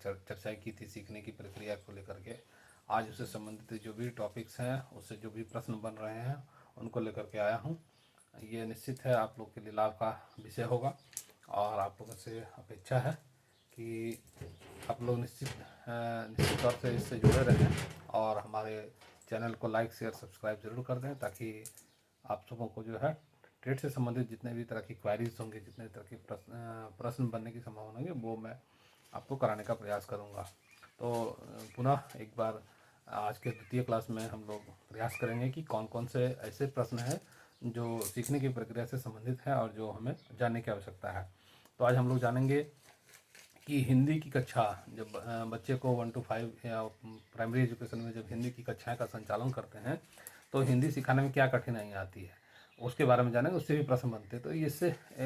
चर्चाएँ की थी सीखने की प्रक्रिया को लेकर के। आज उससे संबंधित जो भी टॉपिक्स हैं, उससे जो भी प्रश्न बन रहे हैं, उनको लेकर के आया हूँ। ये निश्चित है आप लोग के लिए लाभ का विषय होगा और आप लोगों से अपेक्षा है कि आप लोग निश्चित तौर से इससे जुड़े रहें और हमारे चैनल को लाइक शेयर सब्सक्राइब ज़रूर कर दें, ताकि आप सबों को जो है ट्रेड से संबंधित जितने भी तरह की क्वायरीज होंगे, जितने तरह के प्रश्न बनने की संभावना होगी, वो मैं आपको कराने का प्रयास करूँगा। तो पुनः एक बार आज के द्वितीय क्लास में हम लोग प्रयास करेंगे कि कौन कौन से ऐसे प्रश्न हैं जो सीखने की प्रक्रिया से संबंधित है और जो हमें जानने की आवश्यकता है। तो आज हम लोग जानेंगे कि हिंदी की कक्षा जब बच्चे को 1 to 5 या प्राइमरी एजुकेशन में जब हिंदी की कक्षाएं का संचालन करते हैं तो हिंदी सिखाने में क्या कठिनाइयाँ आती है, उसके बारे में जानेंगे। उससे भी प्रश्न बनते हैं। तो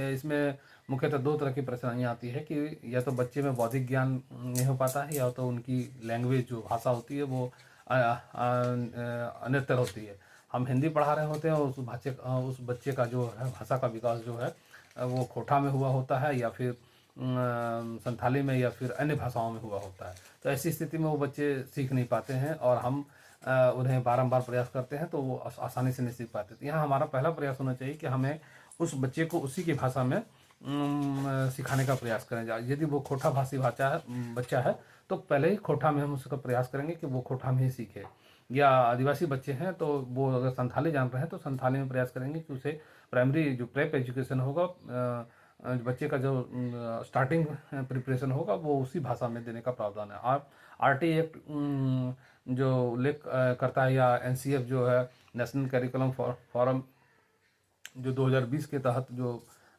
इसमें मुख्यतः दो तरह की परेशानियाँ आती है कि या तो बच्चे में बौद्धिक ज्ञान नहीं हो पाता है, या तो उनकी लैंग्वेज जो भाषा होती है वो अन्यतर होती है। हम हिंदी पढ़ा रहे होते हैं और उस बच्चे का जो है भाषा का विकास जो है वो खोटा में हुआ होता है, या फिर संथाली में, या फिर अन्य भाषाओं में हुआ होता है। तो ऐसी स्थिति में वो बच्चे सीख नहीं पाते हैं और हम उन्हें बारंबार प्रयास करते हैं तो वो आसानी से नहीं सीख पाते। तो यहाँ हमारा पहला प्रयास होना चाहिए कि हमें उस बच्चे को उसी की भाषा में सिखाने का प्रयास करें। यदि वो खोटा भाषी बच्चा है तो पहले ही खोटा में हम उसका प्रयास करेंगे कि वो खोटा में ही सीखे, या आदिवासी बच्चे हैं तो वो अगर संथाली जान रहे हैं तो संथाली में प्रयास करेंगे कि उसे प्राइमरी जो प्रेप एजुकेशन होगा, बच्चे का जो स्टार्टिंग प्रिपरेशन होगा वो उसी भाषा में देने का प्रावधान है। और RT एक्ट जो उल्लेख करता है, या NCF जो है नेशनल करिकुलम फॉरम जो 2020 के तहत जो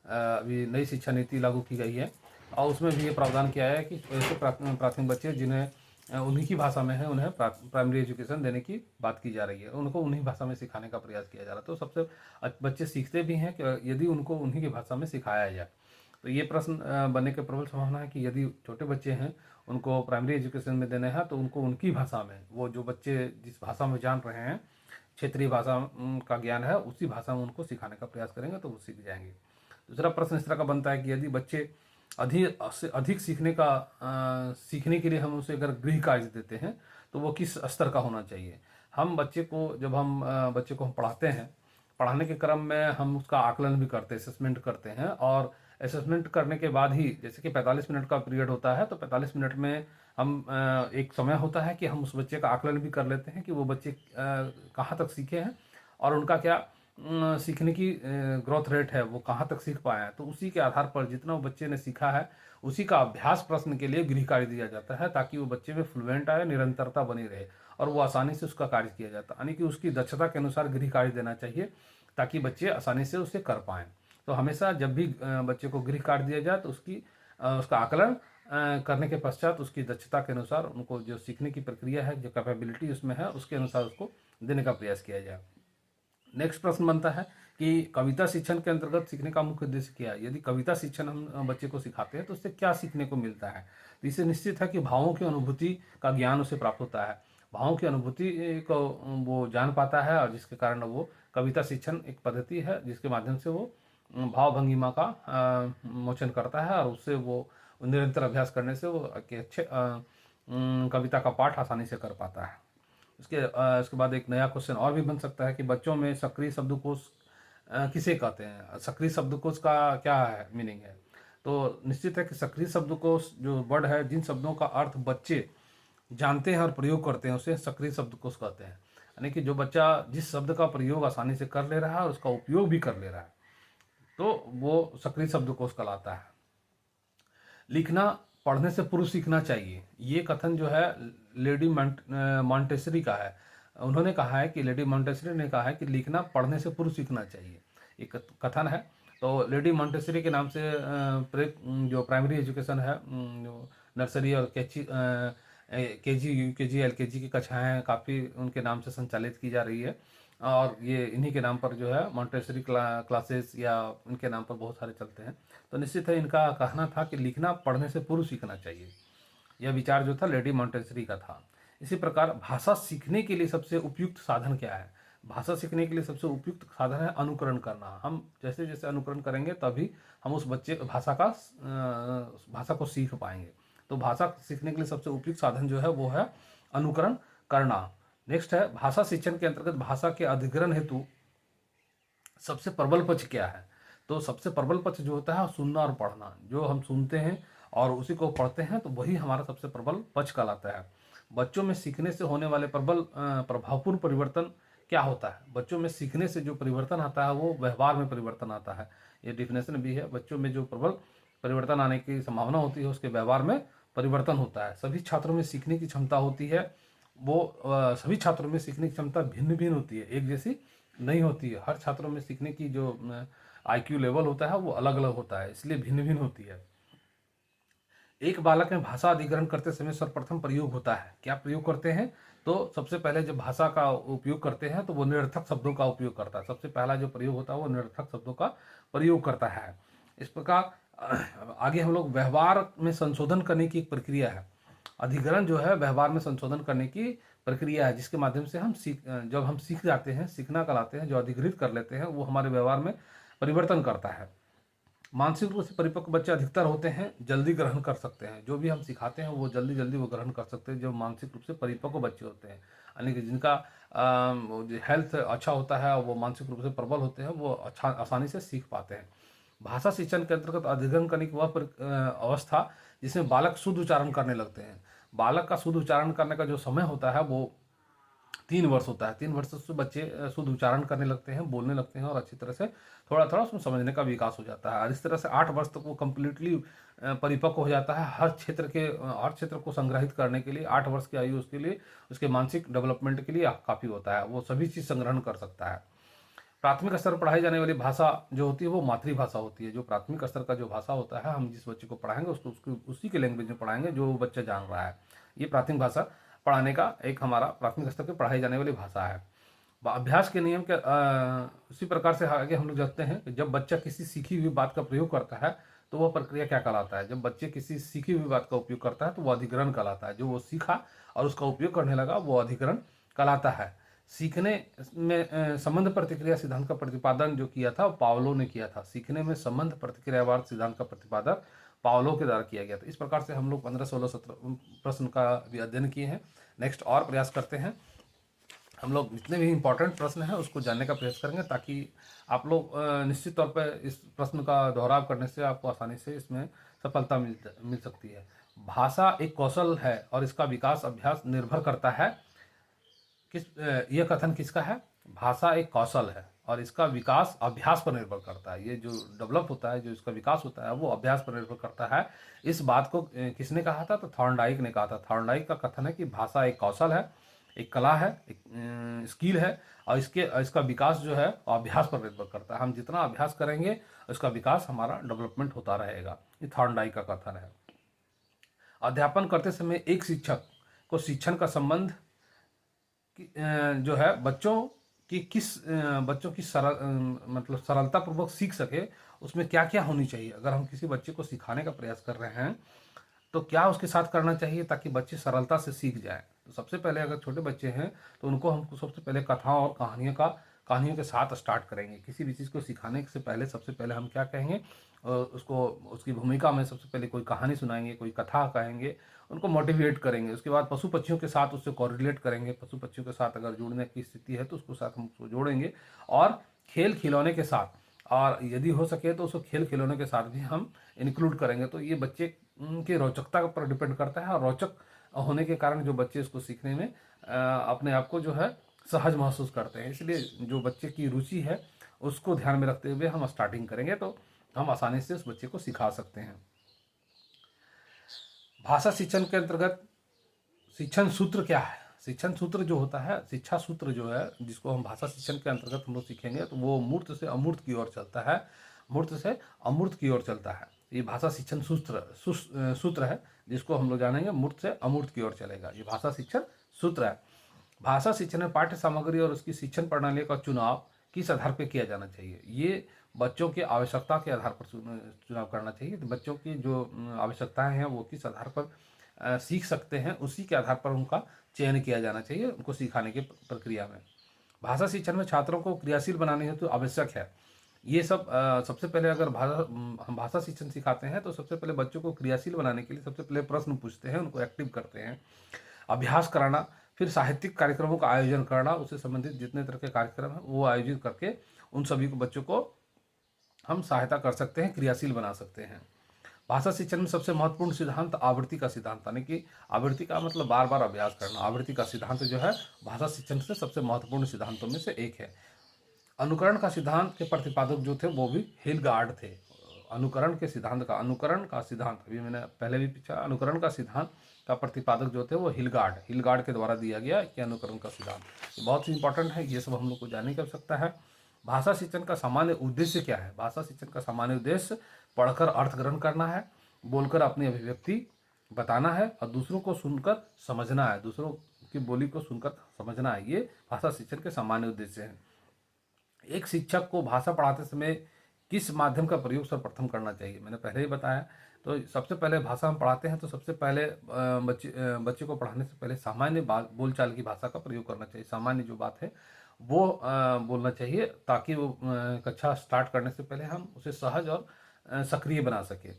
अभी नई शिक्षा नीति लागू की गई है, और उसमें भी ये प्रावधान किया है कि ऐसे प्राथमिक बच्चे जिन्हें उन्हीं की भाषा में है, उन्हें प्राइमरी एजुकेशन देने की बात की जा रही है, उनको उन्हीं भाषा में सिखाने का प्रयास किया जा रहा है। तो सबसे बच्चे सीखते भी हैं कि यदि उनको उन्हीं की भाषा में सिखाया जाए। तो ये प्रश्न बनने की प्रबल संभावना है कि यदि छोटे बच्चे हैं उनको प्राइमरी एजुकेशन में देना है तो उनको उनकी भाषा में, वो जो बच्चे जिस भाषा में जान रहे हैं, क्षेत्रीय भाषा का ज्ञान है, उसी भाषा में उनको सिखाने का प्रयास करेंगे तो वो सीख जाएंगे। दूसरा प्रश्न इस तरह का बनता है कि यदि बच्चे अधिक सीखने के लिए हम उसे अगर गृह कार्य देते हैं तो वो किस स्तर का होना चाहिए। हम बच्चे को हम पढ़ाते हैं, पढ़ाने के क्रम में हम उसका आकलन भी करते हैं, असेसमेंट करते हैं, और असेसमेंट करने के बाद ही, जैसे कि 45 मिनट का पीरियड होता है, तो 45 मिनट में हम एक समय होता है कि हम उस बच्चे का आकलन भी कर लेते हैं कि वो बच्चे कहाँ तक सीखे हैं और उनका क्या सीखने की ग्रोथ रेट है, वो कहाँ तक सीख पाए हैं। तो उसी के आधार पर जितना वो बच्चे ने सीखा है उसी का अभ्यास प्रश्न के लिए गृह कार्य दिया जाता है, ताकि वो बच्चे में फ्लुएंट आए, निरंतरता बनी रहे और वो आसानी से उसका कार्य किया जाता है। यानी कि उसकी दक्षता के अनुसार गृह कार्य देना चाहिए ताकि बच्चे आसानी से उसे कर पाएँ। तो हमेशा जब भी बच्चे को गृह कार्य दिया जाए तो उसका आकलन करने के पश्चात उसकी दक्षता के अनुसार उनको जो सीखने की प्रक्रिया है, जो कैपेबिलिटी उसमें है, उसके अनुसार उसको देने का प्रयास किया जाए। नेक्स्ट प्रश्न बनता है कि कविता शिक्षण के अंतर्गत सीखने का मुख्य उद्देश्य क्या है। यदि कविता शिक्षण हम बच्चे को सिखाते हैं तो उससे क्या सीखने को मिलता है। तो इससे निश्चित है कि भावों की अनुभूति का ज्ञान उसे प्राप्त होता है, भावों की अनुभूति को वो जान पाता है, और जिसके कारण वो कविता शिक्षण एक पद्धति है जिसके माध्यम से वो भाव भंगिमा का मोचन करता है, और उससे वो निरंतर अभ्यास करने से वो अच्छे कविता का पाठ आसानी से कर पाता है। इसके बाद एक नया क्वेश्चन और भी बन सकता है कि बच्चों में सक्रिय शब्दकोश किसे कहते हैं, सक्रिय शब्दकोश का क्या है मीनिंग है। तो निश्चित है कि सक्रिय शब्दकोश जो वर्ड है, जिन शब्दों का अर्थ बच्चे जानते हैं और प्रयोग करते हैं उसे सक्रिय शब्दकोश कहते हैं। यानी कि जो बच्चा जिस शब्द का प्रयोग आसानी से कर ले रहा है और उसका उपयोग भी कर ले रहा है तो वो सक्रिय शब्दकोश कहलाता है। लिखना पढ़ने से पूर्व सीखना चाहिए, ये कथन जो है लेडी मॉन्टेसरी का है। उन्होंने कहा है कि लेडी मॉन्टेसरी ने कहा है कि लिखना पढ़ने से पूर्व सीखना चाहिए, एक कथन है। तो लेडी मॉन्टेसरी के नाम से जो प्राइमरी एजुकेशन है, जो नर्सरी और KG UKG LKG की कक्षाएँ काफ़ी उनके नाम से संचालित की जा रही है, और ये इन्हीं के नाम पर जो है मॉन्टेसरी क्लासेस या इनके नाम पर बहुत सारे चलते हैं। तो निश्चित है इनका कहना था कि लिखना पढ़ने से पूर्व सीखना चाहिए। यह विचार जो था लेडी मॉन्टेसरी का था। इसी प्रकार भाषा सीखने के लिए सबसे उपयुक्त साधन क्या है। भाषा सीखने के लिए सबसे उपयुक्त साधन है अनुकरण करना। हम जैसे जैसे अनुकरण करेंगे तभी हम उस बच्चे भाषा को सीख पाएंगे। तो भाषा सीखने के लिए सबसे उपयुक्त साधन जो है वो है अनुकरण करना। नेक्स्ट है भाषा शिक्षण के अंतर्गत भाषा के अधिग्रहण हेतु सबसे प्रबल पक्ष क्या है। तो सबसे प्रबल पक्ष जो होता है सुनना और पढ़ना। जो हम सुनते हैं और उसी को पढ़ते हैं तो वही हमारा सबसे प्रबल पक्ष कहलाता है। बच्चों में सीखने से होने वाले प्रभावपूर्ण परिवर्तन क्या होता है। बच्चों में सीखने से जो परिवर्तन आता है वो व्यवहार में परिवर्तन आता है। ये डिफिनेशन भी है। बच्चों में जो प्रबल परिवर्तन आने की संभावना होती है उसके व्यवहार में परिवर्तन होता है। सभी छात्रों में सीखने की क्षमता होती है वो सभी छात्रों में सीखने की क्षमता भिन्न भिन्न होती है, एक जैसी नहीं होती है। हर छात्रों में सीखने की जो IQ लेवल होता है वो अलग अलग होता है, इसलिए भिन्न भिन्न होती है। एक बालक में भाषा अधिग्रहण करते समय सर्वप्रथम प्रयोग होता है। क्या प्रयोग करते हैं? तो सबसे पहले जब भाषा का उपयोग करते हैं तो वो निरर्थक शब्दों का उपयोग करता है। सबसे पहला जो प्रयोग होता है वो निरर्थक शब्दों का प्रयोग करता है। इस प्रकार आगे हम लोग व्यवहार में संशोधन करने की एक प्रक्रिया है। अधिग्रहण जो है व्यवहार में संशोधन करने की प्रक्रिया है, जिसके माध्यम से जब हम सीख जाते हैं, सीखना कहलाते हैं, जो अधिग्रहित कर लेते हैं वो हमारे व्यवहार में परिवर्तन करता है। मानसिक रूप से परिपक्व बच्चे अधिकतर होते हैं जल्दी ग्रहण कर सकते हैं। जो भी हम सिखाते हैं वो जल्दी जल्दी वो ग्रहण कर सकते हैं जो मानसिक रूप से परिपक्व बच्चे होते हैं, यानी कि जिनका हेल्थ अच्छा होता है, वो मानसिक रूप से प्रबल होते हैं, वो अच्छा आसानी से सीख पाते हैं। भाषा शिक्षण के अंतर्गत अधिग्रहण करने की वह अवस्था जिसमें बालक शुद्ध उच्चारण करने लगते हैं। बालक का शुद्ध उच्चारण करने का जो समय होता है वो 3 वर्ष होता है। 3 वर्ष से बच्चे शुद्ध उच्चारण करने लगते हैं, बोलने लगते हैं और अच्छी तरह से थोड़ा थोड़ा उसमें समझने का विकास हो जाता है। और इस तरह से 8 वर्ष तक वो कम्प्लीटली परिपक्व हो जाता है। हर क्षेत्र को संग्रहित करने के लिए 8 वर्ष की आयु उसके लिए, उसके मानसिक डेवलपमेंट के लिए काफ़ी होता है। वो सभी चीज़ संग्रहण कर सकता है। प्राथमिक स्तर पर पढ़ाई जाने वाली भाषा जो होती है वो मातृभाषा होती है। जो प्राथमिक स्तर का जो भाषा होता है, हम जिस बच्चे को पढ़ाएंगे उसको उसी के लैंग्वेज में पढ़ाएंगे जो बच्चा जान रहा है। ये प्राथमिक भाषा पढ़ाने का एक हमारा प्राथमिक स्तर पर पढ़ाई जाने वाली भाषा है। अभ्यास के नियम के उसी प्रकार से आगे हम लोग जानते हैं कि जब बच्चा किसी सीखी हुई बात का प्रयोग करता है तो वह प्रक्रिया क्या कहलाता है। जब बच्चे किसी सीखी हुई बात का उपयोग करता है तो वह अधिग्रहण कहलाता है। जो वो सीखा और उसका उपयोग करने लगा वो अधिग्रहण कहलाता है। सीखने में संबंध प्रतिक्रिया सिद्धांत का प्रतिपादन जो किया था पावलो ने किया था। सीखने में संबंध प्रतिक्रियावाद सिद्धांत का प्रतिपादन पावलो के द्वारा किया गया था। इस प्रकार से हम लोग 15, 16, 17 प्रश्न का भी अध्ययन किए हैं। नेक्स्ट और प्रयास करते हैं। हम लोग जितने भी इम्पोर्टेंट प्रश्न हैं उसको जानने का प्रयास करेंगे ताकि आप लोग निश्चित तौर पर इस प्रश्न का दोहराव करने से आपको आसानी से इसमें सफलता मिल सकती है। भाषा एक कौशल है और इसका विकास अभ्यास निर्भर करता है। यह कथन किसका है? भाषा एक कौशल है और इसका विकास अभ्यास पर निर्भर करता है। ये जो डेवलप होता है, जो इसका विकास होता है वो अभ्यास पर निर्भर करता है। इस बात को किसने कहा था? तो थॉर्नडाइक ने कहा था। थॉर्नडाइक का कथन है कि भाषा एक कौशल है, एक कला है, एक स्किल है और इसका विकास जो है अभ्यास पर निर्भर करता है। हम जितना अभ्यास करेंगे उसका विकास हमारा डेवलपमेंट होता रहेगा। ये थॉर्नडाइक का कथन है। अध्यापन करते समय एक शिक्षक को शिक्षण का संबंध जो है बच्चों की मतलब सरलता पूर्वक सीख सके उसमें क्या क्या होनी चाहिए। अगर हम किसी बच्चे को सिखाने का प्रयास कर रहे हैं तो क्या उसके साथ करना चाहिए ताकि बच्चे सरलता से सीख जाए। तो सबसे पहले अगर छोटे बच्चे हैं तो उनको हमको सबसे पहले कथाओं और कहानियों के साथ स्टार्ट करेंगे। किसी भी चीज़ को सिखाने से पहले सबसे पहले हम क्या कहेंगे, उसको उसकी भूमिका में सबसे पहले कोई कहानी सुनाएंगे, कोई कथा कहेंगे, उनको मोटिवेट करेंगे। उसके बाद पशु पक्षियों के साथ उससे कोरिलेट करेंगे। पशु पक्षियों के साथ अगर जुड़ने की स्थिति है तो उसको साथ हम उसको जोड़ेंगे और खेल खिलौने के साथ, और यदि हो सके तो उसको खेल खिलौने के साथ भी हम इंक्लूड करेंगे। तो ये बच्चे की रोचकता पर डिपेंड करता है और रोचक होने के कारण जो बच्चे इसको सीखने में अपने आप को जो है सहज महसूस करते हैं। इसलिए जो बच्चे की रुचि है उसको ध्यान में रखते हुए हम स्टार्टिंग करेंगे तो हम आसानी से उस बच्चे को सिखा सकते हैं। भाषा शिक्षण के अंतर्गत शिक्षण सूत्र क्या है? शिक्षण सूत्र जो होता है, शिक्षा सूत्र जो है जिसको हम भाषा शिक्षण के अंतर्गत हम लोग सीखेंगे तो वो मूर्त से अमूर्त की ओर चलता है। मूर्त से अमूर्त की ओर चलता है। ये भाषा शिक्षण सूत्र है जिसको हम लोग जानेंगे मूर्त से अमूर्त की ओर चलेगा। ये भाषा शिक्षण सूत्र है। भाषा शिक्षण में पाठ्य सामग्री और उसकी शिक्षण प्रणाली का चुनाव किस आधार पर किया जाना चाहिए? ये बच्चों की आवश्यकता के आधार पर चुनाव करना चाहिए। तो बच्चों की जो आवश्यकताएं हैं वो किस आधार पर सीख सकते हैं उसी के आधार पर उनका चयन किया जाना चाहिए उनको सिखाने की प्रक्रिया में। भाषा शिक्षण में छात्रों को क्रियाशील बनाने हेतु आवश्यक है ये सब सबसे पहले अगर हम भाषा शिक्षण सिखाते हैं तो सबसे पहले बच्चों को क्रियाशील बनाने के लिए सबसे पहले प्रश्न पूछते हैं, उनको एक्टिव करते हैं, अभ्यास कराना, फिर साहित्यिक कार्यक्रमों का आयोजन करना, उससे संबंधित जितने तरह के कार्यक्रम हैं वो आयोजित करके उन सभी को बच्चों को हम सहायता कर सकते हैं, क्रियाशील बना सकते हैं। भाषा शिक्षण में सबसे महत्वपूर्ण सिद्धांत आवृत्ति का सिद्धांत, यानी कि आवृत्ति का मतलब बार बार अभ्यास करना। आवृत्ति का सिद्धांत जो है भाषा शिक्षण से सबसे महत्वपूर्ण सिद्धांतों में से एक है। अनुकरण का सिद्धांत के प्रतिपादक जो थे वो भी हिलगार्ड थे। अनुकरण के सिद्धांत का, अनुकरण का सिद्धांत अभी मैंने पहले भी पूछा, अनुकरण का सिद्धांत का प्रतिपादक जो थे वो हिलगार्ड के द्वारा दिया गया कि अनुकरण का सिद्धांत, ये बहुत ही इंपॉर्टेंट है, ये सब हम लोग को जानने की आवश्यकता है। भाषा शिक्षण का सामान्य उद्देश्य क्या है? भाषा शिक्षण का सामान्य उद्देश्य पढ़कर अर्थ ग्रहण करना है, बोलकर अपनी अभिव्यक्ति बताना है और दूसरों को सुनकर समझना है, दूसरों की बोली को सुनकर समझना है। ये भाषा शिक्षण के सामान्य उद्देश्य हैं। एक शिक्षक को भाषा पढ़ाते समय किस माध्यम का प्रयोग सर्वप्रथम करना चाहिए? मैंने पहले ही बताया। तो सबसे पहले भाषा हम पढ़ाते हैं तो सबसे पहले बच्चे को पढ़ाने से पहले सामान्य बोलचाल की भाषा का प्रयोग करना चाहिए। सामान्य जो बात है वो बोलना चाहिए, ताकि वो कक्षा स्टार्ट करने से पहले हम उसे सहज और सक्रिय बना सके।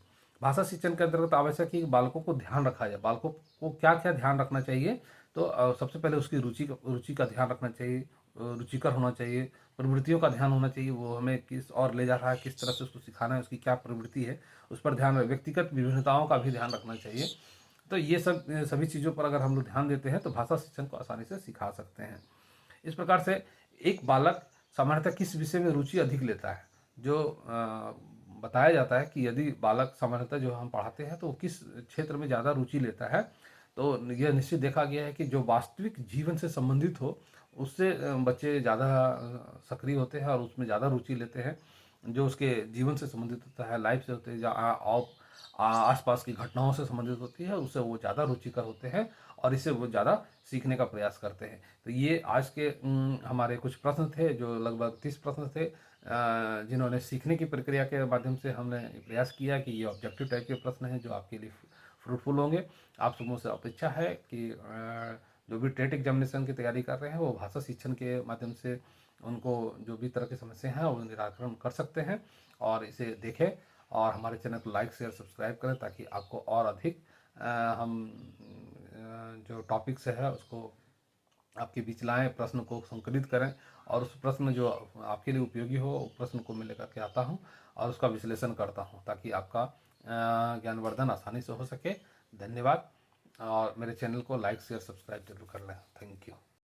भाषा शिक्षण के अंतर्गत आवश्यक है कि बालकों को ध्यान रखा जाए। बालकों को क्या क्या ध्यान रखना चाहिए? तो सबसे पहले उसकी रुचि का ध्यान रखना चाहिए, रुचिकर होना चाहिए, प्रवृत्तियों का ध्यान होना चाहिए, वो हमें किस और ले जा रहा है, किस तरह से उसको सिखाना है, उसकी क्या प्रवृत्ति है, उस पर ध्यान, व्यक्तिगत विभिन्नताओं का भी ध्यान रखना चाहिए। तो ये सभी चीज़ों पर अगर हम लोग ध्यान देते हैं तो भाषा शिक्षण को आसानी से सिखा सकते हैं। इस प्रकार से एक बालक सामान्यतः किस विषय में रुचि अधिक लेता है? जो बताया जाता है कि यदि बालक सामान्यतः जो हम पढ़ाते हैं तो वो किस क्षेत्र में ज़्यादा रुचि लेता है, तो यह निश्चित देखा गया है कि जो वास्तविक जीवन से संबंधित हो उससे बच्चे ज़्यादा सक्रिय होते हैं और उसमें ज़्यादा रुचि लेते हैं। जो उसके जीवन से संबंधित होता है, लाइफ से होते हैं, आसपास की घटनाओं से संबंधित होती है, उससे वो ज़्यादा रुचिकर होते हैं और इससे वो ज़्यादा सीखने का प्रयास करते हैं। तो ये आज के हमारे कुछ प्रश्न थे, जो लगभग 30 प्रश्न थे, जिन्होंने सीखने की प्रक्रिया के माध्यम से हमने प्रयास किया कि ये ऑब्जेक्टिव टाइप के प्रश्न हैं जो आपके लिए फ्रूटफुल होंगे। आप सबों से अपेक्षा है कि जो भी टेट एग्जामिनेशन की तैयारी कर रहे हैं वो भाषा शिक्षण के माध्यम से उनको जो भी तरह की समस्या हैं वो निराकरण कर सकते हैं, और इसे देखें और हमारे चैनल को लाइक शेयर सब्सक्राइब करें, ताकि आपको और अधिक हम जो टॉपिक्स है उसको आपके बीच लाएँ, प्रश्न को संकलित करें और उस प्रश्न जो आपके लिए उपयोगी हो उस प्रश्न को मैं लेकर के आता हूँ और उसका विश्लेषण करता हूँ, ताकि आपका ज्ञानवर्धन आसानी से हो सके। धन्यवाद, और मेरे चैनल को लाइक शेयर सब्सक्राइब जरूर कर लें। Thank you.